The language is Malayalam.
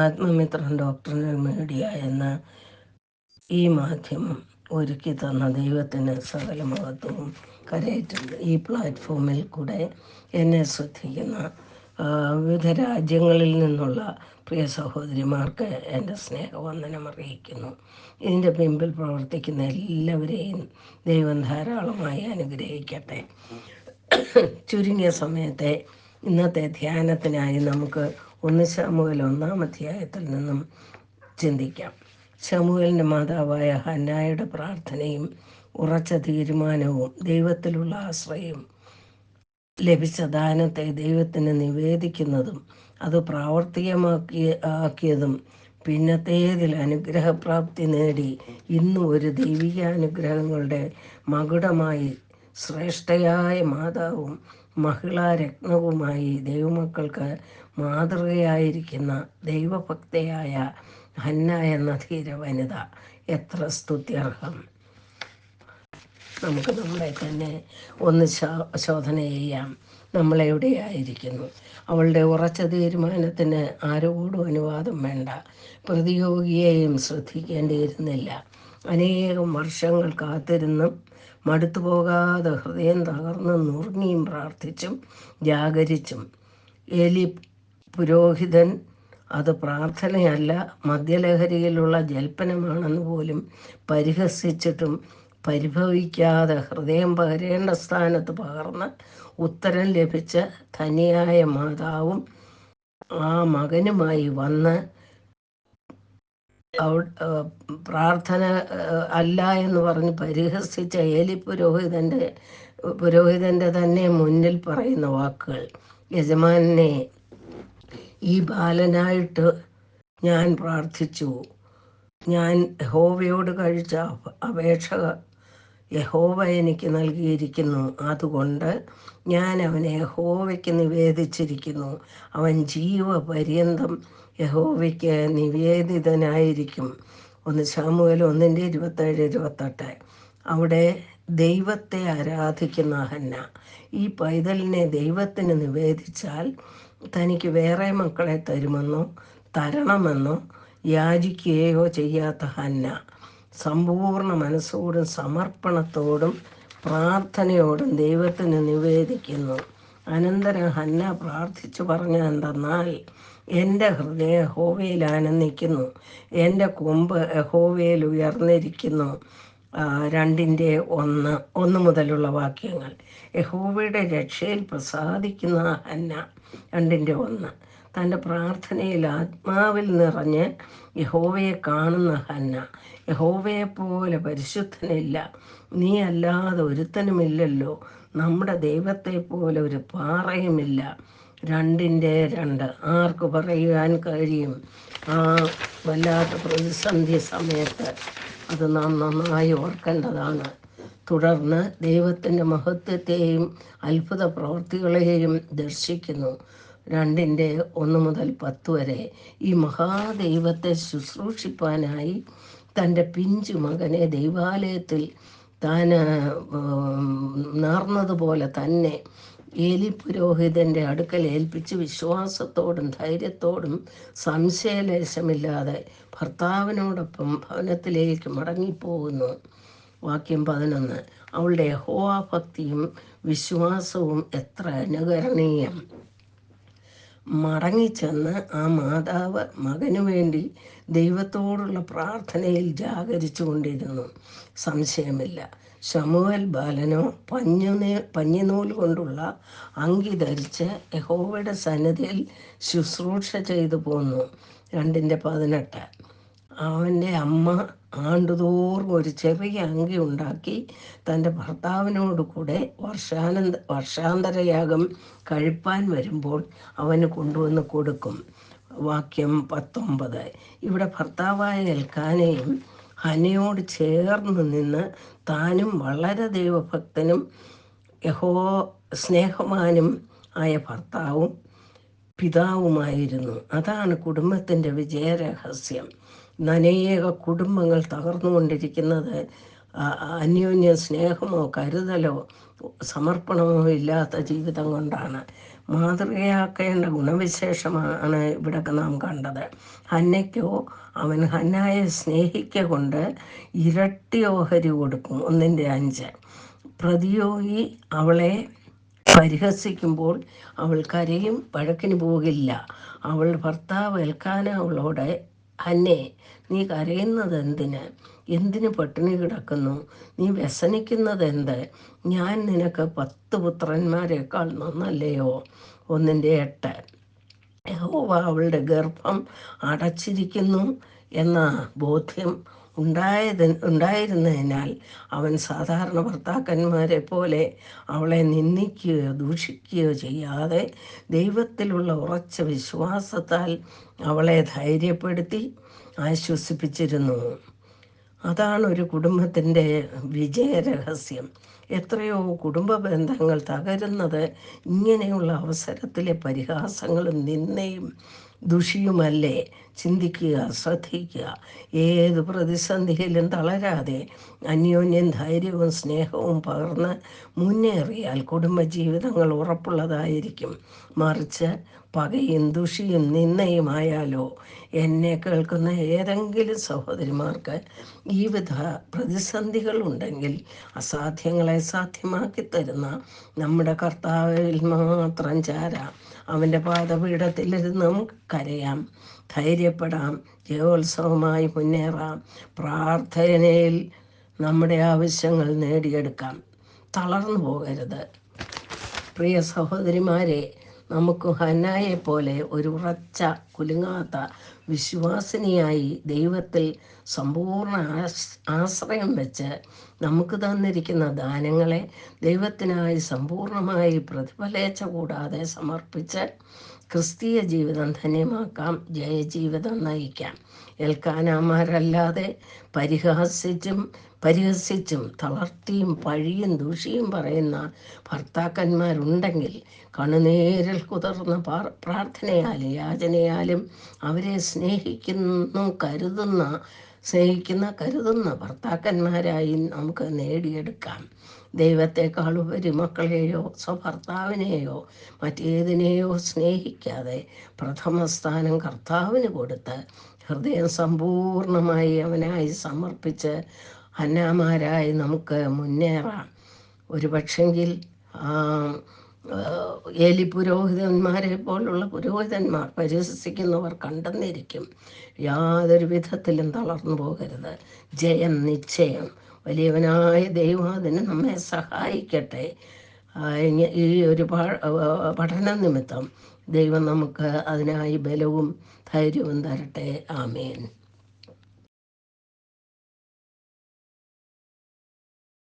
ആത്മമിത്രം ഡോക്ടറിനൽ മീഡിയ എന്ന ഈ മാധ്യമം ഒരുക്കി തന്ന ദൈവത്തിന് സകല മഹത്വവും കരയേറ്റുന്നു. ഈ പ്ലാറ്റ്ഫോമിൽ കൂടെ എന്നെ ശ്രദ്ധിക്കുന്ന വിവിധ രാജ്യങ്ങളിൽ നിന്നുള്ള പ്രിയ സഹോദരിമാർക്ക് എൻ്റെ സ്നേഹവന്ദനം അറിയിക്കുന്നു. ഇതിൻ്റെ പിമ്പിൽ പ്രവർത്തിക്കുന്ന എല്ലാവരെയും ദൈവം ധാരാളമായി അനുഗ്രഹിക്കട്ടെ. ചുരുങ്ങിയ സമയത്തെ ഇന്നത്തെ ധ്യാനത്തിനായി നമുക്ക് 1 ശമൂവേൽ 1-ാം അധ്യായത്തിൽ നിന്നും ചിന്തിക്കാം. ശമൂവേലിൻ്റെ മാതാവായ ഹന്നായുടെ പ്രാർത്ഥനയും ഉറച്ച തീരുമാനവും ദൈവത്തിലുള്ള ആശ്രയം ലഭിച്ച ദാനത്തെ ദൈവത്തിന് നിവേദിക്കുന്നതും അത് പ്രാവർത്തികമാക്കിയതും പിന്നത്തേതിൽ അനുഗ്രഹപ്രാപ്തി നേടി ഇന്നും ഒരു ദൈവികാനുഗ്രഹങ്ങളുടെ മകുടമായി ശ്രേഷ്ഠയായ മാതാവും മഹിളാരത്നവുമായി ദൈവമക്കൾക്ക് മാതൃകയായിരിക്കുന്ന ദൈവഭക്തയായ ഹന്ന എന്ന ധീര വനിത എത്ര സ്തുത്യർഹം. നമുക്ക് നമ്മളെ തന്നെ ഒന്ന് ശോധന ചെയ്യാം. നമ്മളെവിടെയായിരിക്കുന്നു? അവളുടെ ഉറച്ച തീരുമാനത്തിന് ആരോടും അനുവാദം വേണ്ട. പ്രതിയോഗിയെയും ശ്രദ്ധിക്കേണ്ടിയിരുന്നില്ല. അനേകം വർഷങ്ങൾ കാത്തിരുന്നും മടുത്തു പോകാതെ ഹൃദയം തകർന്ന് നുറുങ്ങിയും പ്രാർത്ഥിച്ചും ജാഗരിച്ചും ഏലി പുരോഹിതൻ അത് പ്രാർത്ഥനയല്ല മദ്യലഹരിയിലുള്ള ജൽപ്പനമാണെന്ന് പോലും പരിഹസിച്ചിട്ടും പരിഭവിക്കാതെ ഹൃദയം പകരേണ്ട സ്ഥാനത്ത് പകർന്ന് ഉത്തരം ലഭിച്ച ധനിയായ മാതാവും ആ മകനുമായി വന്ന് പ്രാർത്ഥന അല്ല എന്ന് പറഞ്ഞ് പരിഹസിച്ച ഏലി പുരോഹിതൻ്റെ തന്നെ മുന്നിൽ പറയുന്ന വാക്കുകൾ, യജമാനെ, ഈ ബാലനായിട്ട് ഞാൻ പ്രാർത്ഥിച്ചു. ഞാൻ യഹോവയോട് കഴിച്ച അപേക്ഷ യഹോവ എനിക്ക് നൽകിയിരിക്കുന്നു. അതുകൊണ്ട് ഞാൻ അവനെ യഹോവയ്ക്ക് നിവേദിച്ചിരിക്കുന്നു. അവൻ ജീവപര്യന്തം യഹോവയ്ക്ക് നിവേദിതനായിരിക്കും. 1 ശമൂവേൽ 1:27-28. അവിടെ ദൈവത്തെ ആരാധിക്കുന്ന ഹന്ന ഈ പൈതലിനെ ദൈവത്തിന് നിവേദിച്ചാൽ തനിക്ക് വേറെ മക്കളെ തരണമെന്നോ യാചിക്കുകയോ ചെയ്യാത്ത ഹന്ന സമ്പൂർണ്ണ മനസ്സോടും സമർപ്പണത്തോടും പ്രാർത്ഥനയോടും ദൈവത്തിന് നിവേദിക്കുന്നു. അനന്തരം ഹന്ന പ്രാർത്ഥിച്ചു പറഞ്ഞ എന്തെന്നാൽ, എൻ്റെ ഹൃദയം യഹോവയിൽ ആനന്ദിക്കുന്നു, എൻ്റെ കൊമ്പ് യഹോവയിൽ ഉയർന്നിരിക്കുന്നു. 2:1 മുതലുള്ള വാക്യങ്ങൾ. യഹോവയുടെ രക്ഷയിൽ പ്രസാദിക്കുന്ന ഹന്ന 2:1. തൻ്റെ പ്രാർത്ഥനയിൽ ആത്മാവിൽ നിറഞ്ഞ് യഹോവയെ കാണുന്ന ഹന്ന. യഹോവയെപ്പോലെ പരിശുദ്ധനില്ല, നീ അല്ലാതെ ഒരുത്തനുമില്ലല്ലോ, നമ്മുടെ ദൈവത്തെ പോലെ ഒരു പാറയുമില്ല. 2:2. ആർക്ക് പറയുവാൻ കഴിയും? ആ വല്ലാത്ത പ്രതിസന്ധി സമയത്ത് അത് നാം നന്നായി ഓർക്കേണ്ടതാണ്. തുടർന്ന് ദൈവത്തിൻ്റെ മഹത്വത്തെയും അത്ഭുത പ്രവൃത്തികളെയും ദർശിക്കുന്നു. 2:1 മുതൽ 10 വരെ. ഈ മഹാദൈവത്തെ ശുശ്രൂഷിപ്പാനായി തൻ്റെ പിഞ്ചു മകനെ ദൈവാലയത്തിൽ താൻ നേർന്നതുപോലെ തന്നെ ഏലി പുരോഹിതൻ്റെ അടുക്കൽ ഏൽപ്പിച്ച് വിശ്വാസത്തോടും ധൈര്യത്തോടും സംശയലേശമില്ലാതെ ഭർത്താവിനോടൊപ്പം ഭവനത്തിലേക്ക് മടങ്ങിപ്പോകുന്നു. വാക്യം 11. അവളുടെ യഹോവാഭക്തിയും വിശ്വാസവും എത്ര അനുകരണീയം. മടങ്ങിച്ചെന്ന് ആ മാതാവ് മകനു വേണ്ടി ദൈവത്തോടുള്ള പ്രാർത്ഥനയിൽ ജാഗരിച്ചു കൊണ്ടിരുന്നു. സംശയമില്ല, ശമൂവേൽ ബാലനോ പഞ്ഞിനൂൽ കൊണ്ടുള്ള അങ്കി ധരിച്ച് യഹോവയുടെ സന്നിധിയിൽ ശുശ്രൂഷ ചെയ്തു പോന്നു. 2:18. അവൻ്റെ അമ്മ ആണ്ടുതോറും ഒരു ചെറിയ അങ്കി ഉണ്ടാക്കി തൻ്റെ ഭർത്താവിനോട് കൂടെ വർഷാന്തരയാഗം കഴിപ്പാൻ വരുമ്പോൾ അവന് കൊണ്ടുവന്ന് കൊടുക്കും. വാക്യം 19. ഇവിടെ ഭർത്താവായ എൽക്കാനയും ഹന്നയോട് ചേർന്ന് നിന്ന് താനും വളരെ ദൈവഭക്തനും സ്നേഹവാനും ആയ ഭർത്താവും പിതാവുമായിരുന്നു. അതാണ് കുടുംബത്തിൻ്റെ വിജയരഹസ്യം. അനേക കുടുംബങ്ങൾ തകർന്നുകൊണ്ടിരിക്കുന്നത് അന്യോന്യ സ്നേഹമോ കരുതലോ സമർപ്പണമോ ഇല്ലാത്ത ജീവിതം കൊണ്ടാണ്. മാതൃകയാക്കേണ്ട ഗുണവിശേഷമാണ് ഇവിടൊക്കെ നാം കണ്ടത്. ഹന്നയ്ക്കോ അവൻ ഹന്നായെ സ്നേഹിക്കൊണ്ട് ഇരട്ടി ഓഹരി കൊടുക്കും. 1:5. പ്രതിയോഗി അവളെ പരിഹസിക്കുമ്പോൾ അവൾ കരയും, വഴക്കിന് പോകില്ല. അവൾ ഭർത്താവ് എൽക്കാന അവളോട്, ഹന്നേ, നീ കരയുന്നത് എന്തിന് പട്ടിണി കിടക്കുന്നു? നീ വ്യസനിക്കുന്നത് എന്ത്? ഞാൻ നിനക്ക് 10 പുത്രന്മാരെക്കാൾ നന്നല്ലയോ? 1:8. യഹോവ അവളുടെ ഗർഭം അടച്ചിരിക്കുന്നു എന്ന ബോധ്യം ഉണ്ടായിരുന്നതിനാൽ അവൻ സാധാരണ ഭർത്താക്കന്മാരെ പോലെ അവളെ നിന്ദിക്കുകയോ ദൂഷിക്കുകയോ ചെയ്യാതെ ദൈവത്തിലുള്ള ഉറച്ച വിശ്വാസത്താൽ അവളെ ധൈര്യപ്പെടുത്തി ആശ്വസിപ്പിച്ചിരുന്നു. അതാണ് ഒരു കുടുംബത്തിൻ്റെ വിജയരഹസ്യം. എത്രയോ കുടുംബ ബന്ധങ്ങൾ തകരുന്നത് ഇങ്ങനെയുള്ള അവസരത്തിലെ പരിഹാസങ്ങളും നിന്ദയും ദുഷിയുമല്ലേ? ചിന്തിക്കുക, ശ്രദ്ധിക്കുക. ഏത് പ്രതിസന്ധിയിലും തളരാതെ അന്യോന്യം ധൈര്യവും സ്നേഹവും പകർന്ന് മുന്നേറിയാൽ കുടുംബജീവിതങ്ങൾ ഉറപ്പുള്ളതായിരിക്കും. മറിച്ച് പകയും ദുഷിയും നിന്ദയുമായാലോ? എന്നെ കേൾക്കുന്ന ഏതെങ്കിലും സഹോദരിമാർക്ക് ഈ വിധ പ്രതിസന്ധികളുണ്ടെങ്കിൽ അസാധ്യങ്ങളെ സാധ്യമാക്കി തരുന്ന നമ്മുടെ കർത്താവിൽ മാത്രം ചാരാം. അവൻ്റെ പാദപീഠത്തിലിരുന്ന് നമുക്ക് കരയാം, ധൈര്യപ്പെടാം, ജയോത്സവമായി മുന്നേറാം. പ്രാർത്ഥനയിൽ നമ്മുടെ ആവശ്യങ്ങൾ നേടിയെടുക്കാം. തളർന്നു പോകരുത്. പ്രിയ സഹോദരിമാരെ, നമുക്ക് ഹന്നായെ പോലെ ഒരു ഉറച്ച കുലുങ്ങാത്ത വിശ്വാസിനിയായി ദൈവത്തിൽ സമ്പൂർണ്ണ ആശ്രയം വെച്ച് നമുക്ക് തന്നിരിക്കുന്ന ദാനങ്ങളെ ദൈവത്തിനായി സമ്പൂർണമായി പ്രതിഫലേച്ഛ കൂടാതെ സമർപ്പിച്ച് ക്രിസ്തീയ ജീവിതം ധന്യമാക്കാം, ജയജീവിതം നയിക്കാം. എൽക്കാനാമാരല്ലാതെ പരിഹസിച്ചും തളർത്തിയും പഴിയും ദൂഷിയും പറയുന്ന ഭർത്താക്കന്മാരുണ്ടെങ്കിൽ കണ്ണുനീരിൽ കുതിർന്ന പ്രാർത്ഥനയാലും യാചനയാലും അവരെ കരുതുന്ന ഭർത്താക്കന്മാരായി നമുക്ക് നേടിയെടുക്കാം. ദൈവത്തെക്കാളുപരി മക്കളെയോ സ്വഭർത്താവിനെയോ മറ്റേതിനെയോ സ്നേഹിക്കാതെ പ്രഥമസ്ഥാനം കർത്താവിന് കൊടുത്ത് ഹൃദയം സമ്പൂർണമായി അവനായി സമർപ്പിച്ച് ഹന്നാമാരായി നമുക്ക് മുന്നേറാം. ഒരു പക്ഷെങ്കിൽ ഏലി പുരോഹിതന്മാരെ പോലുള്ള പുരോഹിതന്മാർ പരിഹസിക്കുന്നവർ കണ്ടെന്നിരിക്കും. യാതൊരു വിധത്തിലും തളർന്നു പോകരുത്. ജയം നിശ്ചയം. വലിയവനായ ദൈവം അതിന് നമ്മെ സഹായിക്കട്ടെ. ഈ ഒരു പഠന നിമിത്തം ദൈവം നമുക്ക് അതിനായി ബലവും ധൈര്യവും തരട്ടെ. ആമേൻ.